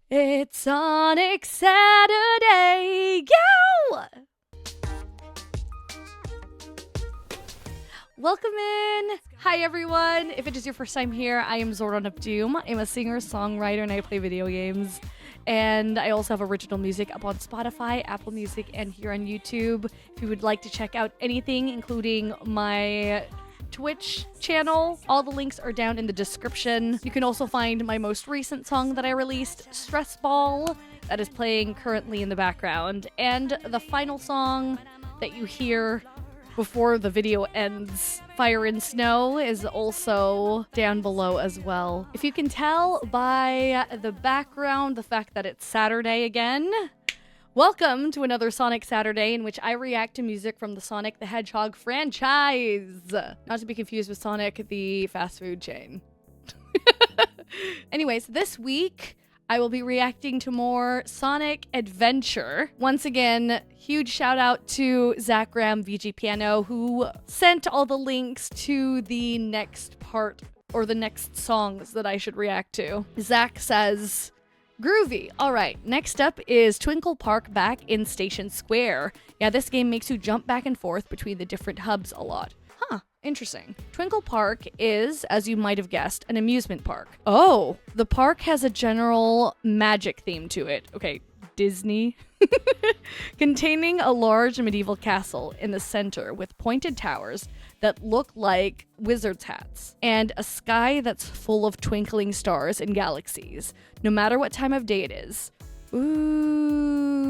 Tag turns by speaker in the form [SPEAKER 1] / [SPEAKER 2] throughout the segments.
[SPEAKER 1] It's Sonic Saturday! Yo! Welcome in! Hi everyone! If it is your first time here, I am ZorDon of Doom. I'm a singer, songwriter, and I play video games. And I also have original music up on Spotify, Apple Music, and here on YouTube. If you would like to check out anything, including my Twitch channel, all the links are down in the description. You can also find my most recent song that I released, Stress Ball, that is playing currently in the background. And the final song that you hear before the video ends, Fire and Snow, is also down below as well. If you can tell by the background, the fact that it's Saturday again, welcome to another Sonic Saturday in which I react to music from the Sonic the Hedgehog franchise. Not to be confused with Sonic the fast food chain. Anyways, this week I will be reacting to more Sonic Adventure. Once again, huge shout out to Zach Graham, VG Piano, who sent all the links to the next part or the next songs that I should react to. Zach says, groovy. All right, next up is Twinkle Park back in Station Square. Yeah, this game makes you jump back and forth between the different hubs a lot. Huh, interesting. Twinkle Park is, as you might have guessed, an amusement park. Oh, the park has a general magic theme to it. Okay, Disney. Containing a large medieval castle in the center with pointed towers that look like wizard's hats, and a sky that's full of twinkling stars and galaxies, no matter what time of day it is. Ooh.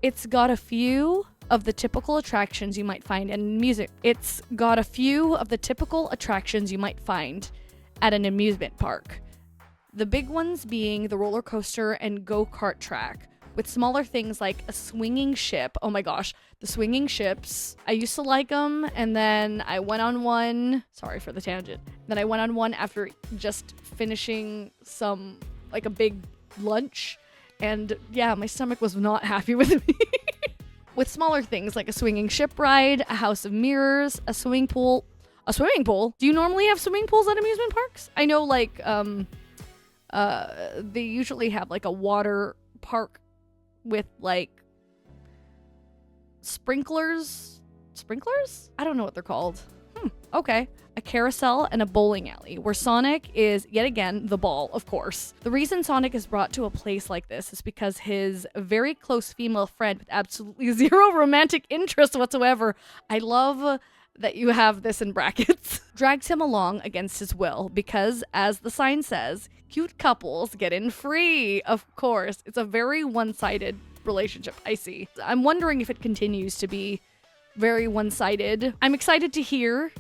[SPEAKER 1] It's got a few of the typical attractions you might find in music. It's got a few of the typical attractions you might find at an amusement park. The big ones being the roller coaster and go-kart track, with smaller things like a swinging ship. Oh my gosh, the swinging ships. I used to like them, and then I went on one. Sorry for the tangent. Then I went on one after just finishing a big lunch, and yeah, my stomach was not happy with me. With smaller things like a swinging ship ride, a house of mirrors, a swimming pool. A swimming pool? Do you normally have swimming pools at amusement parks? I know, they usually have like a water park with like sprinklers? I don't know what they're called. Okay. A carousel and a bowling alley, where Sonic is, yet again, the ball, of course. The reason Sonic is brought to a place like this is because his very close female friend with absolutely zero romantic interest whatsoever, I love that you have this in brackets, drags him along against his will because, as the sign says, cute couples get in free. Of course, it's a very one-sided relationship, I see. I'm wondering if it continues to be very one-sided. I'm excited to hear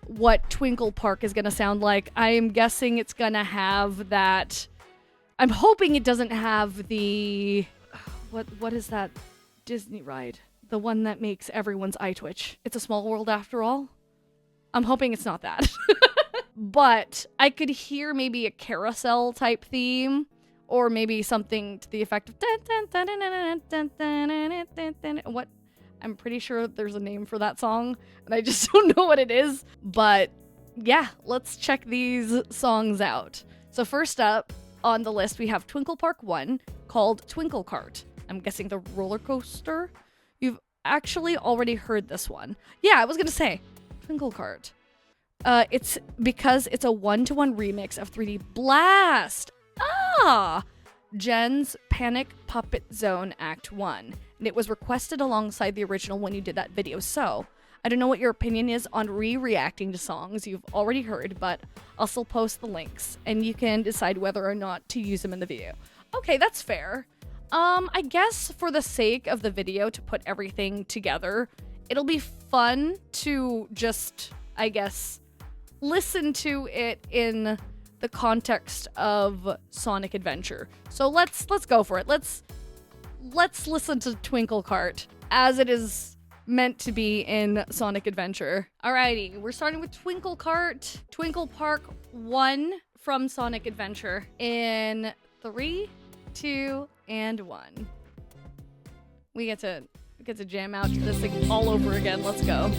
[SPEAKER 1] what Twinkle Park is going to sound like. I am guessing it's going to have that. I'm hoping it doesn't have the what is that Disney ride? The one that makes everyone's eye twitch. It's a Small World after all. I'm hoping it's not that. But I could hear maybe a carousel type theme, or maybe something to the effect of what? I'm pretty sure there's a name for that song, and I just don't know what it is. But yeah, let's check these songs out. So first up on the list, we have Twinkle Park 1, called Twinkle Cart. I'm guessing the roller coaster. You've actually already heard this one. Yeah, I was gonna say, Twinkle Cart. It's because it's a one-to-one remix of 3D Blast. Jen's Panic Puppet Zone Act 1. And it was requested alongside the original when you did that video. So, I don't know what your opinion is on re-reacting to songs you've already heard, but I'll still post the links, and you can decide whether or not to use them in the video. Okay, that's fair. I guess for the sake of the video, to put everything together, it'll be fun to just, I guess, listen to it in the context of Sonic Adventure. So let's go for it. Let's listen to Twinkle Cart as it is meant to be in Sonic Adventure. Alrighty, we're starting with Twinkle Cart, Twinkle Park 1 from Sonic Adventure in 3, 2, and 1. We get to jam out to this thing all over again. Let's go.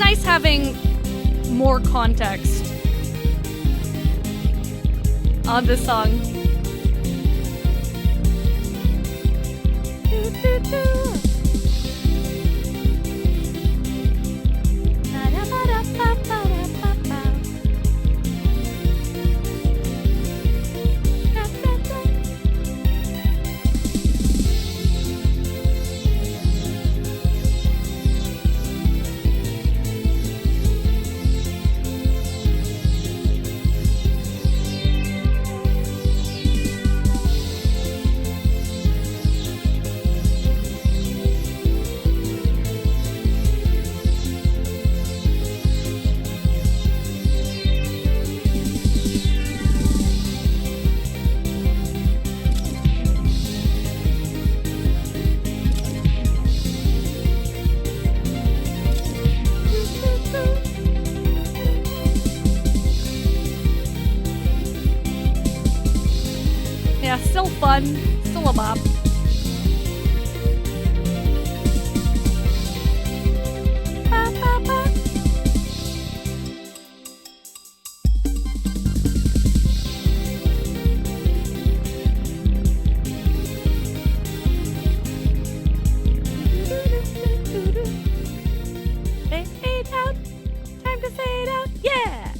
[SPEAKER 1] nice having more context on this song. Yeah, still fun, still a bop. Ba, ba, ba. Fade out, time to fade out, yeah!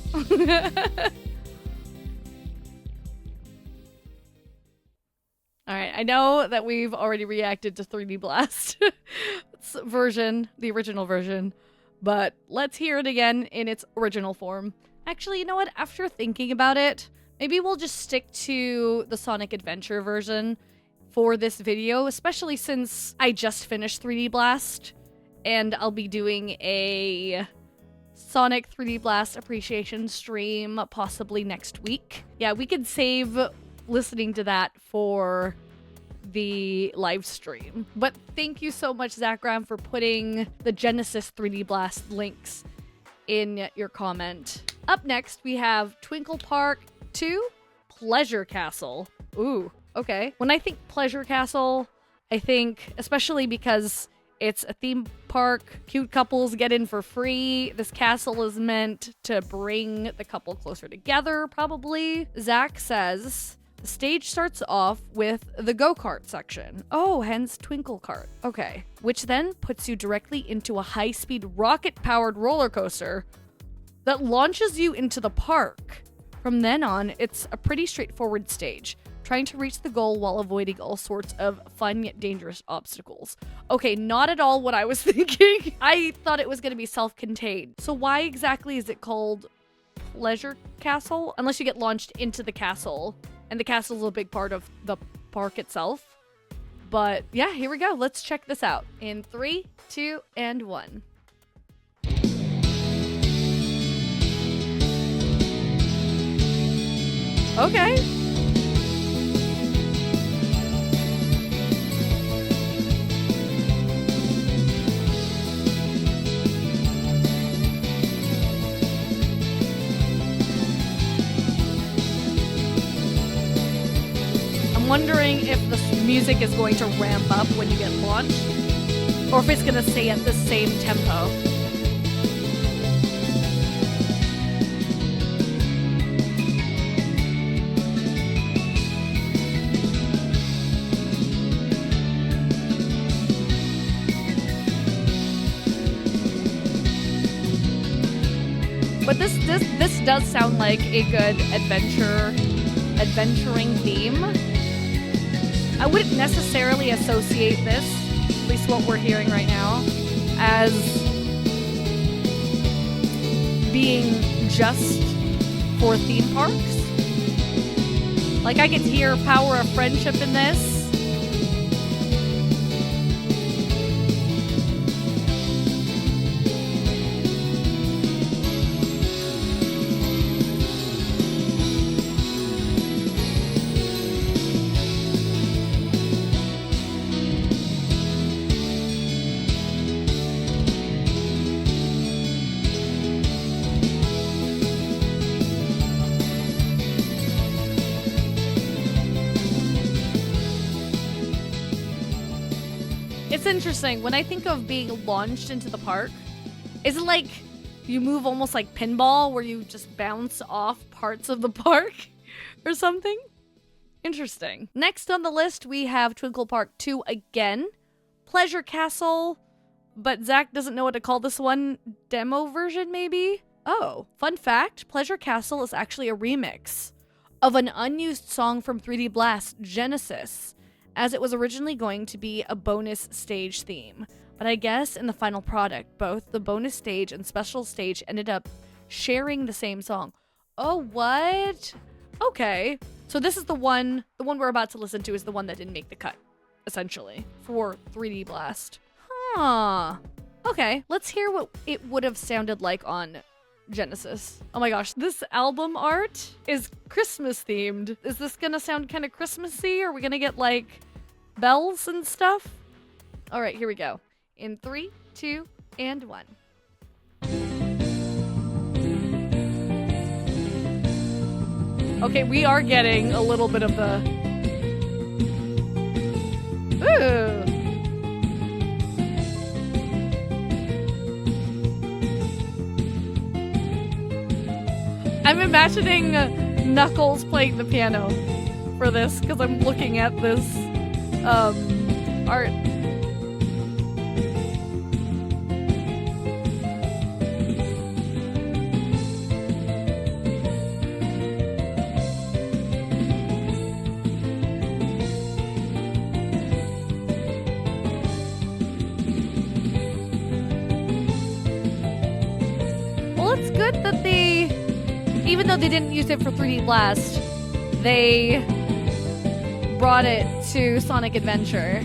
[SPEAKER 1] Alright, I know that we've already reacted to 3D Blast version, the original version, but let's hear it again in its original form. Actually, you know what? After thinking about it, maybe we'll just stick to the Sonic Adventure version for this video, especially since I just finished 3D Blast, and I'll be doing a Sonic 3D Blast appreciation stream possibly next week. Yeah, we could save listening to that for the live stream. But thank you so much, Zachram, for putting the Genesis 3D Blast links in your comment. Up next, we have Twinkle Park 2 Pleasure Castle. Ooh, okay. When I think Pleasure Castle, I think, especially because it's a theme park, cute couples get in for free. This castle is meant to bring the couple closer together, probably. Zach says, the stage starts off with the go-kart section. Oh, hence Twinkle Cart. Okay. Which then puts you directly into a high-speed rocket-powered roller coaster that launches you into the park. From then on, it's a pretty straightforward stage, trying to reach the goal while avoiding all sorts of fun yet dangerous obstacles. Okay, not at all what I was thinking. I thought it was going to be self-contained. So why exactly is it called Pleasure Castle? Unless you get launched into the castle, and the castle is a big part of the park itself. But yeah, here we go. Let's check this out in 3, 2, and 1. Okay. I'm wondering if the music is going to ramp up when you get launched, or if it's going to stay at the same tempo. But this does sound like a good adventuring theme. I wouldn't necessarily associate this, at least what we're hearing right now, as being just for theme parks. Like, I get to hear Power of Friendship in this. It's interesting. When I think of being launched into the park, is it like You move almost like pinball, where you just bounce off parts of the park or something. Interesting. Next on the list, we have Twinkle Park 2 again. Pleasure Castle, but Zach doesn't know what to call this one. Demo version, maybe? Oh, fun fact, Pleasure Castle is actually a remix of an unused song from 3D Blast Genesis, as it was originally going to be a bonus stage theme. But I guess in the final product, both the bonus stage and special stage ended up sharing the same song. Oh, what? Okay. So this is the one we're about to listen to is the one that didn't make the cut, essentially, for 3D Blast. Huh. Okay, let's hear what it would have sounded like on Genesis. Oh my gosh, this album art is Christmas themed. Is this gonna sound kind of Christmassy? Are we gonna get like bells and stuff? All right, here we go. In 3, 2, and 1. Okay, we are getting a little bit of the... Ooh. I'm imagining Knuckles playing the piano for this because I'm looking at this art. Well, it's good that even though they didn't use it for 3D Blast, they brought it to Sonic Adventure.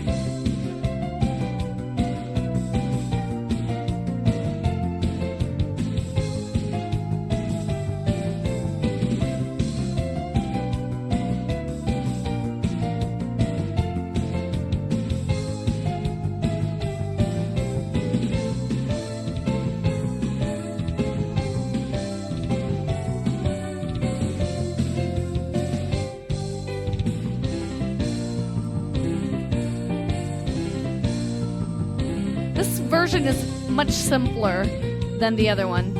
[SPEAKER 1] This version is much simpler than the other one.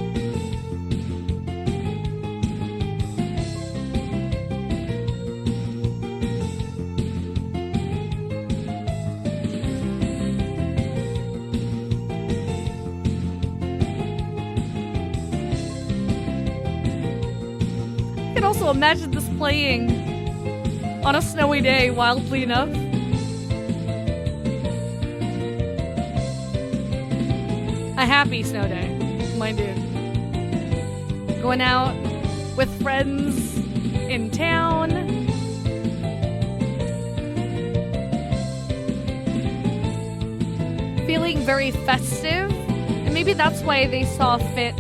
[SPEAKER 1] I can also imagine this playing on a snowy day, wildly enough. A happy snow day, mind you. Going out with friends in town. Feeling very festive. And maybe that's why they saw fit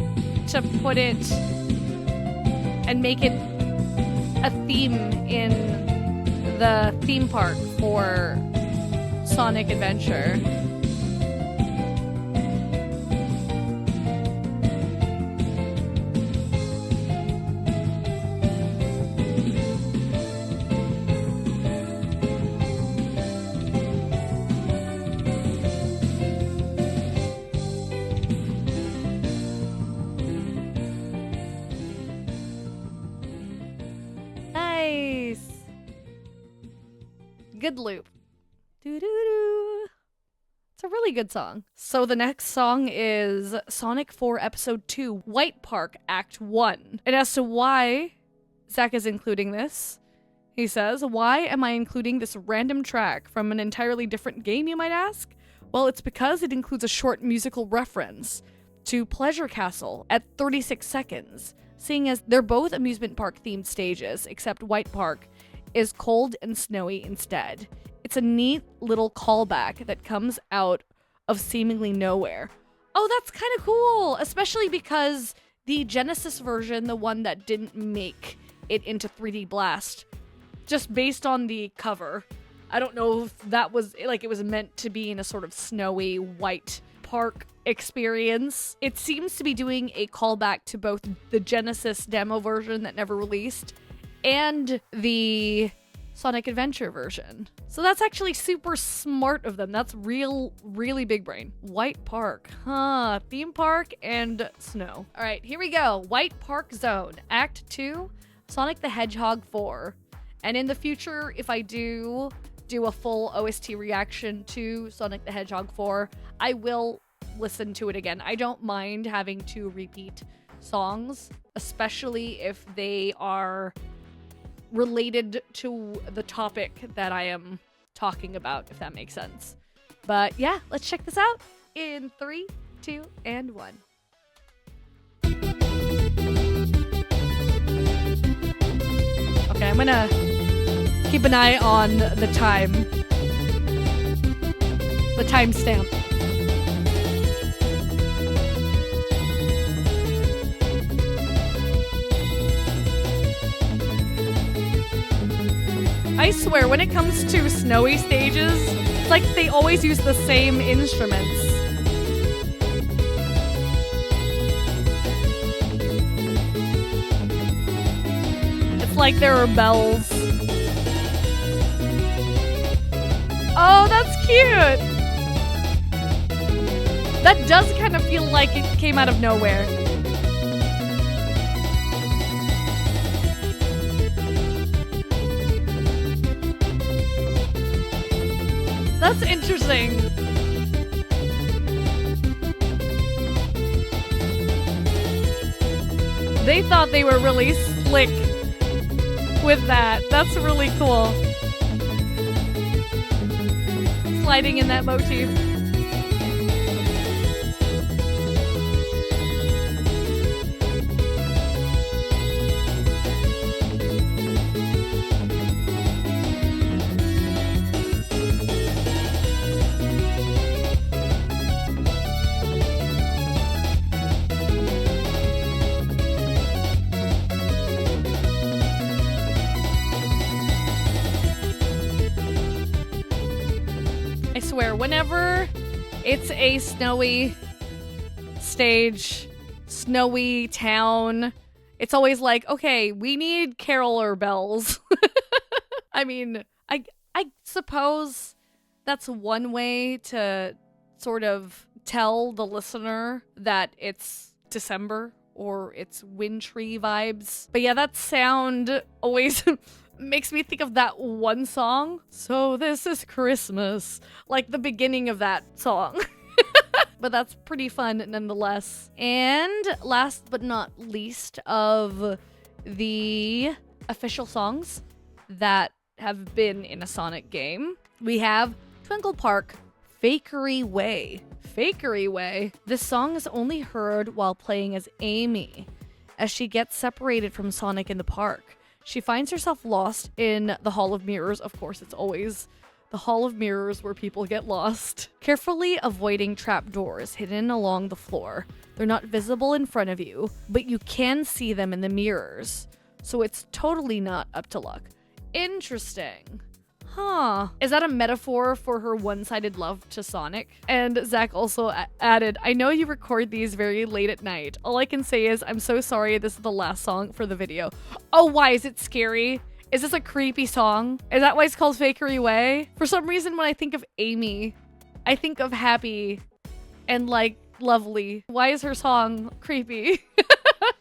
[SPEAKER 1] to put it and make it a theme in the theme park for Sonic Adventure. Good loop. Doo-doo-doo. It's a really good song. So the next song is Sonic 4 Episode 2, White Park Act 1. And as to why Zach is including this, he says, "Why am I including this random track from an entirely different game, you might ask? Well, it's because it includes a short musical reference to Pleasure Castle at 36 seconds, seeing as they're both amusement park themed stages, except White Park is cold and snowy instead. It's a neat little callback that comes out of seemingly nowhere." Oh, that's kind of cool, especially because the Genesis version, the one that didn't make it into 3D Blast, just based on the cover, I don't know if that was, like, it was meant to be in a sort of snowy white park experience. It seems to be doing a callback to both the Genesis demo version that never released and the Sonic Adventure version. So that's actually super smart of them. That's really big brain. White Park, huh? Theme park and snow. All right, here we go. White Park Zone, Act 2, Sonic the Hedgehog 4. And in the future, if I do a full OST reaction to Sonic the Hedgehog 4, I will listen to it again. I don't mind having to repeat songs, especially if they are related to the topic that I am talking about, if that makes sense. But yeah, let's check this out in 3, 2, and 1. Okay, I'm gonna keep an eye on the timestamp. I swear, when it comes to snowy stages, it's like they always use the same instruments. It's like there are bells. Oh, that's cute! That does kind of feel like it came out of nowhere. That's interesting. They thought they were really slick with that. That's really cool. Sliding in that motif. I swear, whenever it's a snowy stage, snowy town, it's always like, okay, we need caroler bells. I mean, I suppose that's one way to sort of tell the listener that it's December or it's wintry vibes. But yeah, that sound always makes me think of that one song. So this is Christmas. Like the beginning of that song. But that's pretty fun nonetheless. And last but not least of the official songs that have been in a Sonic game, we have Twinkle Park, Fakery Way. Fakery Way. This song is only heard while playing as Amy, as she gets separated from Sonic in the park. She finds herself lost in the Hall of Mirrors. Of course, it's always the Hall of Mirrors where people get lost. Carefully avoiding trapdoors hidden along the floor. They're not visible in front of you, but you can see them in the mirrors. So it's totally not up to luck. Interesting. Huh. Is that a metaphor for her one-sided love to Sonic? And Zach also added, I know you record these very late at night. All I can say is, I'm so sorry this is the last song for the video. Oh, why? Is it scary? Is this a creepy song? Is that why it's called Fakery Way? For some reason, when I think of Amy, I think of happy and like lovely. Why is her song creepy?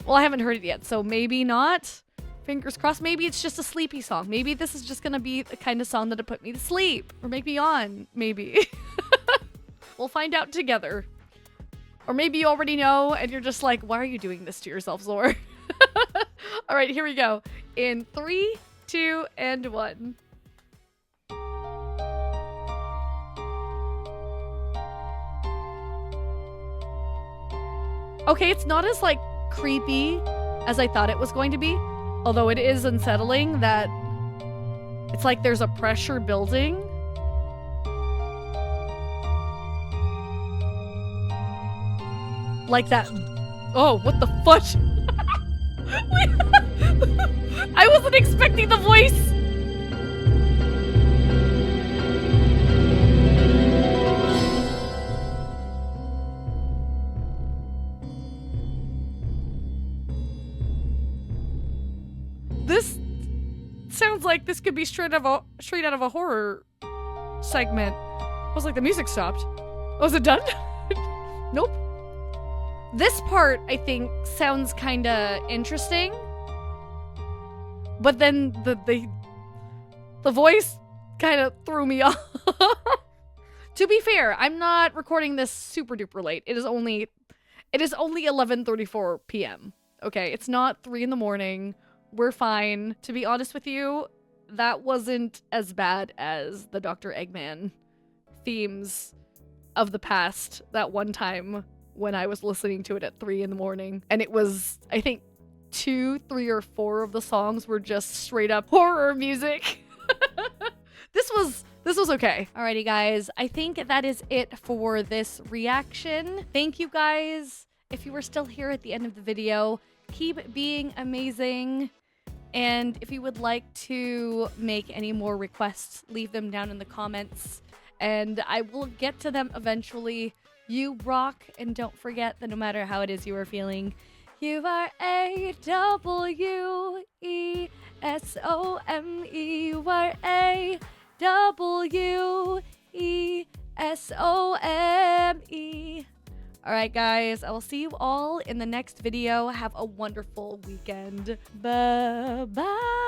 [SPEAKER 1] Well, I haven't heard it yet, so maybe not. Fingers crossed. Maybe it's just a sleepy song. Maybe this is just gonna be the kind of song that'll put me to sleep or make me yawn. Maybe. We'll find out together. Or maybe you already know and you're just like, why are you doing this to yourself, Zor? All right, here we go. In 3, 2, and 1. Okay, it's not as like creepy as I thought it was going to be. Although it is unsettling that it's like there's a pressure building. Like that. Oh, what the fudge? I wasn't expecting the voice. This sounds like, this could be straight out of a horror segment. I was like, the music stopped. Oh, is it done? Nope. This part, I think, sounds kind of interesting. But then the voice kind of threw me off. To be fair, I'm not recording this super duper late. It is only 11:34 p.m. Okay, it's not 3 in the morning. We're fine. To be honest with you, that wasn't as bad as the Dr. Eggman themes of the past that one time when I was listening to it at 3 in the morning. And it was, I think, 2, 3, or 4 of the songs were just straight up horror music. This was okay. Alrighty, guys. I think that is it for this reaction. Thank you, guys. If you were still here at the end of the video, keep being amazing. And if you would like to make any more requests, leave them down in the comments. And I will get to them eventually. You rock, and don't forget that no matter how it is you are feeling, you are AWESOME. You are AWESOME. Alright, guys, I will see you all in the next video. Have a wonderful weekend. Bye-bye.